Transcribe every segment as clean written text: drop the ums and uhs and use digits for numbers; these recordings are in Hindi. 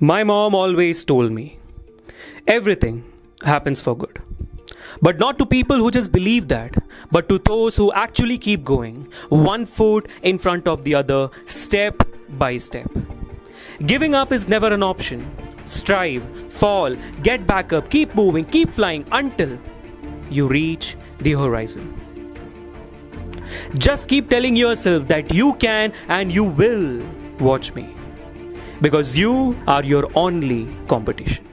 My mom always told me everything happens for good. But not to people who just believe that, but to those who actually keep going, one foot in front of the other, step by step. Giving up is never an option. Strive, fall, get back up, keep moving, keep flying until you reach the horizon. Just keep telling yourself that you can and you will watch me. Because you are your only competition.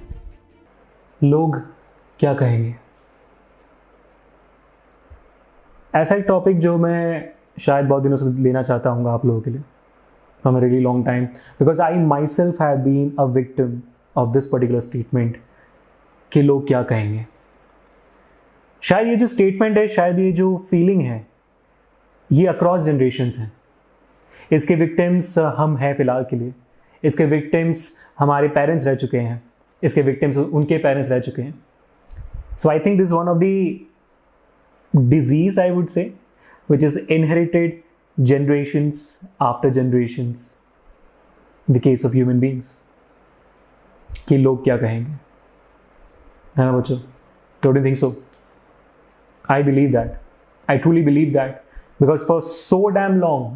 लोग क्या कहेंगे? ऐसा एक टॉपिक जो मैं शायद बहुत दिनों से लेना चाहता हूँ आप लोगों के लिए from a really long time, because I myself have been a victim of this particular statement कि लोग क्या कहेंगे. शायद ये जो स्टेटमेंट है, शायद ये जो फीलिंग है, ये अक्रॉस जनरेशन्स हैं. इसके विक्टिम्स हम हैं फिलहाल के लिए. इसके विक्टिम्स हमारे पेरेंट्स रह चुके हैं. इसके विक्टिम्स उनके पेरेंट्स रह चुके हैं. So I think this one of the disease, I would say, which is inherited generations after generations in the case of human beings. कि लोग क्या कहेंगे, है ना बच्चों? Don't you think so? I believe that. I truly believe that because for so damn long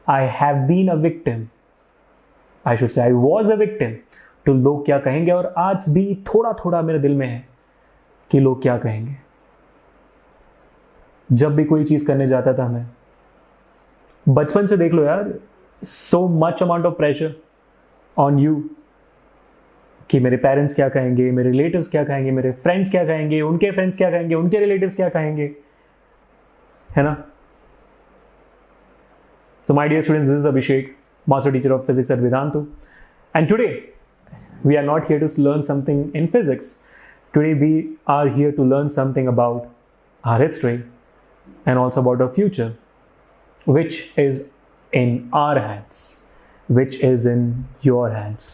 I have been a victim. I should say I was a victim to लोग क्या कहेंगे, और आज भी थोड़ा थोड़ा मेरे दिल में है कि लोग क्या कहेंगे. जब भी कोई चीज करने जाता था मैं, बचपन से देख लो यार, so much amount of pressure on you कि मेरे पेरेंट्स क्या कहेंगे, मेरे रिलेटिव्स क्या कहेंगे, मेरे फ्रेंड्स क्या कहेंगे, उनके फ्रेंड्स क्या कहेंगे, उनके रिलेटिव्स क्या कहेंगे, है ना. So my dear students, this is Abhishek, master teacher of physics at Vedantu, and today we are not here to learn something in physics. Today we are here to learn something about our history and also about our future, which is in our hands, which is in your hands.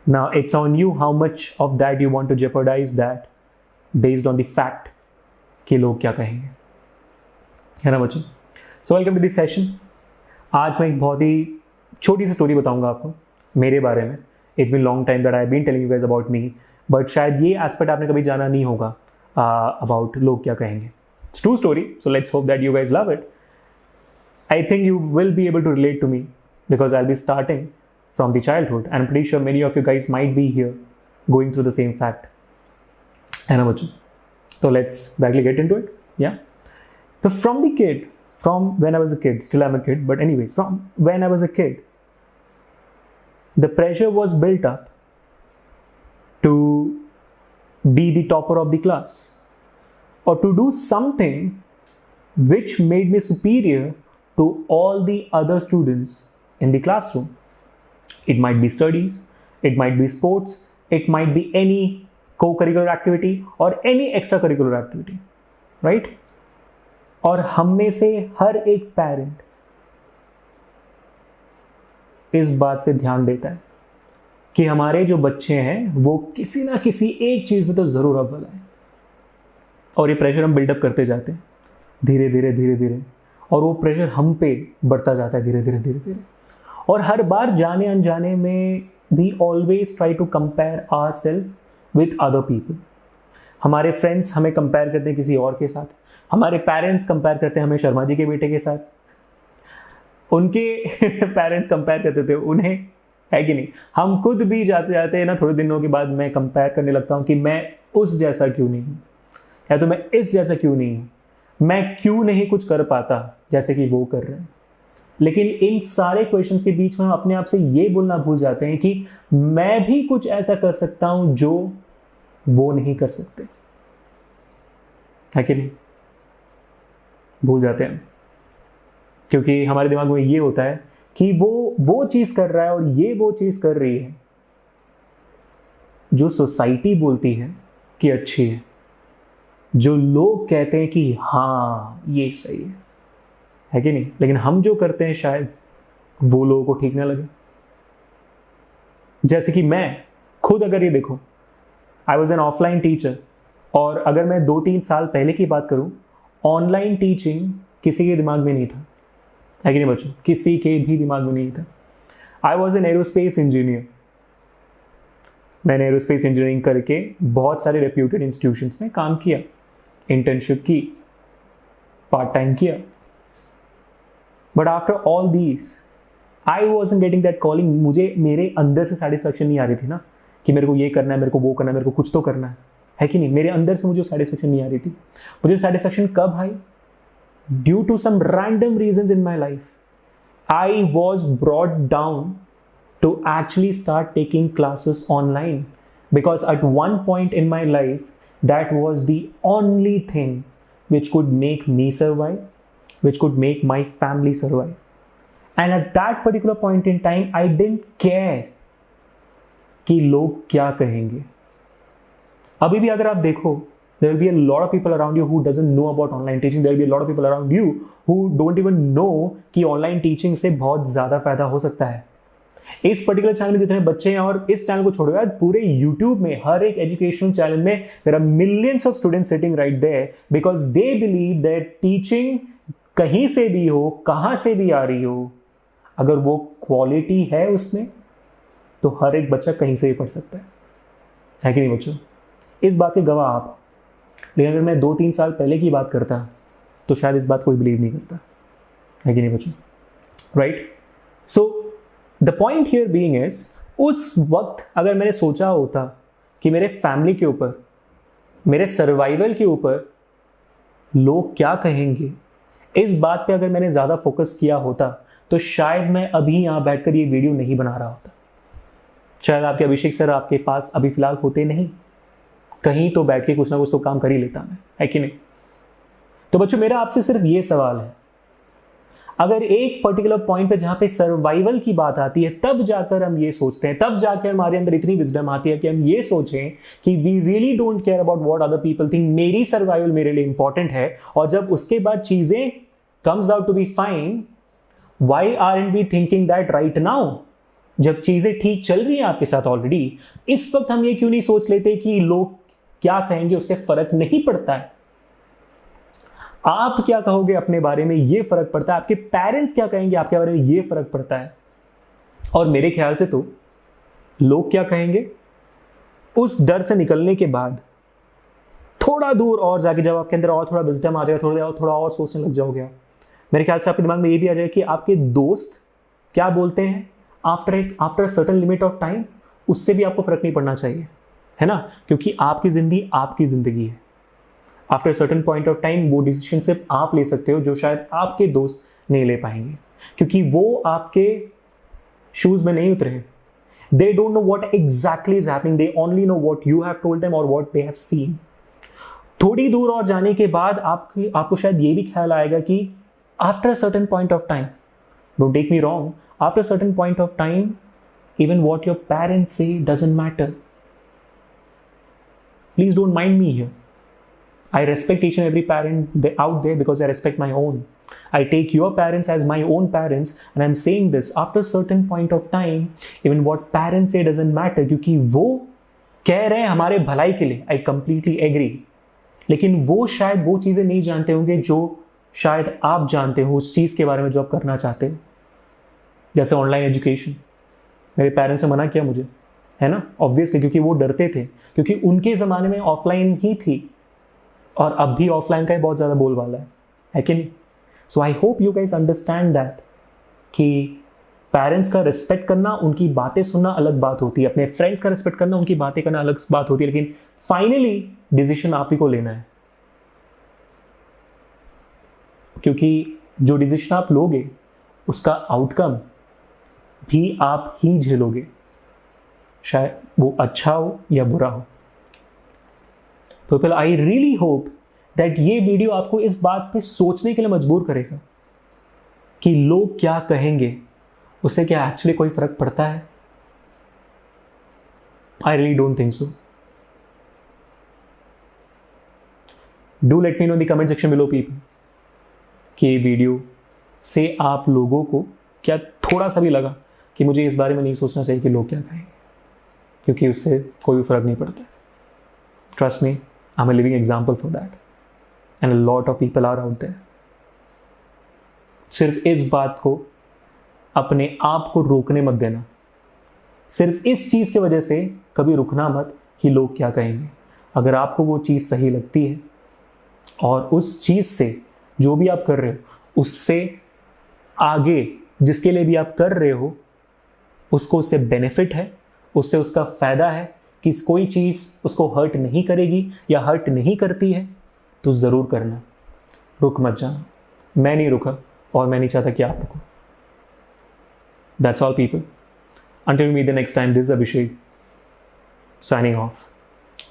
Now it's on you how much of that you want to jeopardize that based on the fact कि लोग क्या कहेंगे, है ना बच्चों. So welcome to this session. आज मैं एक बहुत ही छोटी सी स्टोरी बताऊंगा आपको मेरे बारे में. It's been long time that I've been telling you guys about me, but शायद ये एस्पेक्ट आपने कभी जाना नहीं होगा about लोग क्या कहेंगे. It's true story, so let's hope that you guys love it. I think you will be able to relate to me because I'll be starting from the childhood, and I'm pretty sure many of you guys might be here going through the same fact. So let's directly get into it. Yeah. So from when I was a kid, still I'm a kid, but anyways, from when I was a kid, the pressure was built up to be the topper of the class, or to do something which made me superior to all the other students in the classroom. It might be studies, it might be sports, it might be any co-curricular activity or any extracurricular activity, right? और हम में से हर एक पेरेंट इस बात पे ध्यान देता है कि हमारे जो बच्चे हैं वो किसी ना किसी एक चीज में तो जरूर अव्वल आए. और ये प्रेशर हम बिल्डअप करते जाते हैं धीरे धीरे धीरे धीरे, और वो प्रेशर हम पे बढ़ता जाता है धीरे धीरे धीरे धीरे. और हर बार जाने अनजाने में we always try to compare ourselves with other people. हमारे फ्रेंड्स हमें कंपेयर करते हैं किसी और के साथ, हमारे पेरेंट्स कंपेयर करते हैं हमें शर्मा जी के बेटे के साथ, उनके पेरेंट्स कंपेयर करते थे उन्हें, है कि नहीं. हम खुद भी जाते जाते हैं ना, थोड़े दिनों के बाद मैं कंपेयर करने लगता हूँ कि मैं उस जैसा क्यों नहीं हूँ, या तो मैं इस जैसा क्यों नहीं हूं, मैं क्यों नहीं कुछ कर पाता जैसे कि वो कर रहे हैं. लेकिन इन सारे क्वेश्चंस के बीच में हम अपने आप से ये बोलना भूल जाते हैं कि मैं भी कुछ ऐसा कर सकता हूं जो वो नहीं कर सकते, है कि नहीं. भूल जाते हैं क्योंकि हमारे दिमाग में ये होता है कि वो चीज कर रहा है और ये वो चीज कर रही है जो सोसाइटी बोलती है कि अच्छी है, जो लोग कहते हैं कि हाँ ये सही है कि नहीं. लेकिन हम जो करते हैं शायद वो लोगों को ठीक ना लगे. जैसे कि मैं खुद अगर ये देखो, I was an offline teacher, और अगर मैं 2-3 साल पहले की बात करूं, ऑनलाइन टीचिंग किसी के दिमाग में नहीं था, है कि नहीं बच्चों, किसी के भी दिमाग में नहीं था. I was an aerospace engineer, मैंने एरोस्पेस इंजीनियरिंग करके बहुत सारे रेप्यूटेड इंस्टीट्यूशंस में काम किया, इंटर्नशिप की, पार्ट टाइम किया, but after all these I wasn't getting that calling. मुझे मेरे अंदर से सेटिस्फैक्शन नहीं आ रही थी ना कि मेरे को ये करना है, मेरे को वो करना है, मेरे को कुछ तो करना है कि नहीं। मेरे अंदर से मुझे सेटिस्फैक्शन नहीं आ रही थी। मुझे सेटिस्फैक्शन कब आई? Due to some random reasons in my life I was brought down to actually start taking classes online, because at one point in my life that was the only thing which could make me survive, which could make my family survive. And at that particular point in time I didn't care कि लोग क्या कहेंगे। अभी भी अगर आप देखो, there will be a lot of people around you who doesn't know about online teaching. There will be a lot of people around you who don't even know कि online teaching से बहुत ज़्यादा फायदा हो सकता है। इस पर्टिकुलर चैनल में जितने बच्चे हैं, और इस चैनल को छोड़ो यार, पूरे YouTube में हर एक एजुकेशनल चैनल में there are millions of students sitting right there because they believe that teaching कहीं से भी हो, कहां से भी आ रही हो, अगर वो क्वालिटी है उसमें तो हर एक बच्चा कहीं से भी पढ़ सकता है कि नहीं बच्चों? इस बात के गवाह आप। लेकिन अगर मैं 2-3 साल पहले की बात करता तो शायद इस बात कोई बिलीव नहीं करता, है कि नहीं बच्चों? Right? So the point here being is, उस वक्त अगर मैंने सोचा होता कि मेरे फैमिली के ऊपर, मेरे सर्वाइवल के ऊपर लोग क्या कहेंगे, इस बात पे अगर मैंने ज़्यादा फोकस किया होता तो शायद मैं अभी यहाँ बैठकर ये वीडियो नहीं बना रहा होता। शायद आपके अभिषेक सर आपके पास अभी फिलहाल होते नहीं, कहीं तो बैठ के कुछ ना कुछ तो काम कर ही लेता मैं, है कि नहीं? तो बच्चों मेरा आपसे सिर्फ ये सवाल है, अगर एक पर्टिकुलर पॉइंट पे जहां पे सर्वाइवल की बात आती है तब जाकर हम ये सोचते हैं, तब जाकर हमारे अंदर इतनी विजडम आती है कि हम ये सोचें कि we really don't care about what other people think, मेरी सर्वाइवल मेरे लिए इंपॉर्टेंट है। और जब उसके बाद चीजें comes out to be fine, why aren't we thinking that right now? जब चीजें ठीक चल रही हैं आपके साथ ऑलरेडी, इस वक्त हम ये क्यों नहीं सोच लेते कि लोग क्या कहेंगे उससे फर्क नहीं पड़ता है। आप क्या कहोगे अपने बारे में ये फर्क पड़ता है, आपके पेरेंट्स क्या कहेंगे आपके बारे में ये फर्क पड़ता है। और मेरे ख्याल से तो लोग क्या कहेंगे उस डर से निकलने के बाद थोड़ा दूर और जाके जब आपके अंदर और थोड़ा विजडम आ जाएगा, थोड़ा और सोचने लग जाओगे, मेरे ख्याल से आपके दिमाग में ये भी आ जाएगा कि आपके दोस्त क्या बोलते हैं after certain limit of time, उससे भी आपको फर्क नहीं पड़ना चाहिए, है ना? क्योंकि आपकी जिंदगी है। After certain point of time वो डिसीजन सिर्फ आप ले सकते हो जो शायद आपके दोस्त नहीं ले पाएंगे, क्योंकि वो आपके शूज में नहीं उतरे। They don't know what exactly is happening, they only know what you have told them और व्हाट दे हैव सीन। थोड़ी दूर और जाने के बाद आपको शायद ये भी ख्याल आएगा कि after certain point of time, don't take me wrong, after certain point of time even what your parents से doesn't matter. Please don't mind me here. I respect each and every parent out there because I respect my own. I take your parents as my own parents, and I'm saying this after a certain point of time, even what parents say doesn't matter, क्योंकि वो कह रहे हैं हमारे भलाई के लिए. I completely agree. लेकिन वो शायद वो चीज़ें नहीं जानते होंगे जो शायद आप जानते हो उस चीज़ के बारे में जो आप करना चाहते हो. जैसे ऑनलाइन एजुकेशन, मेरे पेरेंट्स ने मना किया मुझे, है ना, ऑब्वियसली, क्योंकि वो डरते थे, क्योंकि उनके ज़माने में ऑफलाइन ही थी और अब भी ऑफलाइन का ही बहुत ज़्यादा बोलबाला है कि नहीं. So I hope you guys understand that कि पेरेंट्स का रिस्पेक्ट करना, उनकी बातें सुनना अलग बात होती है, अपने फ्रेंड्स का रिस्पेक्ट करना, उनकी बातें करना अलग बात होती है, लेकिन फाइनली डिसीजन आप ही को लेना है, क्योंकि जो डिसीजन आप लोगे उसका आउटकम भी आप ही झेलोगे, शायद वो अच्छा हो या बुरा हो. तो फिर आई रियली होप दैट ये वीडियो आपको इस बात पे सोचने के लिए मजबूर करेगा कि लोग क्या कहेंगे, उससे क्या एक्चुअली कोई फर्क पड़ता है. I really don't think so. Do let me know in the comment section below people कि ये वीडियो से आप लोगों को क्या थोड़ा सा भी लगा कि मुझे इस बारे में नहीं सोचना चाहिए कि लोग क्या कहेंगे, क्योंकि उससे कोई भी फर्क नहीं पड़ता. Trust me, I'm a living example for that. And a lot of people are out there. सिर्फ इस बात को अपने आप को रोकने मत देना. सिर्फ इस चीज़ की वजह से कभी रुकना मत कि लोग क्या कहेंगे। अगर आपको वो चीज़ सही लगती है और उस चीज़ से जो भी आप कर रहे हो उससे आगे जिसके लिए भी आप कर रहे हो उसको उससे बेनिफिट है, उससे उसका फ़ायदा है कि कोई चीज़ उसको हर्ट नहीं करेगी या हर्ट नहीं करती है, तो ज़रूर करना। रुक मत जाना। मैं नहीं रुका और मैं नहीं चाहता कि आप रुको। That's all people. Until we meet the next time, this is Abhishek signing off.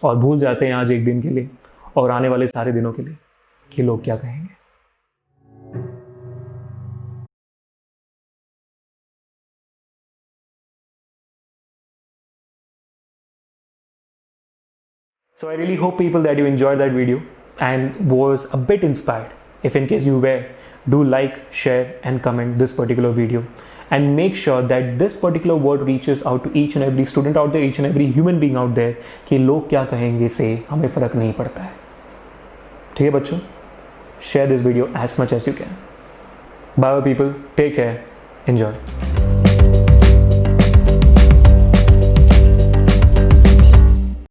और भूल जाते हैं आज एक दिन के लिए और आने वाले सारे दिनों के लिए कि लोग क्या कहेंगे। So I really hope people that you enjoyed that video and was a bit inspired. If in case you were, do like, share and comment this particular video and make sure that this particular word reaches out to each and every student out there, each and every human being out there कि लोग क्या कहेंगे से हमें फ़र्क नहीं पड़ता है। ठीक है बच्चों, share this video as much as you can. Bye bye people, take care, enjoy.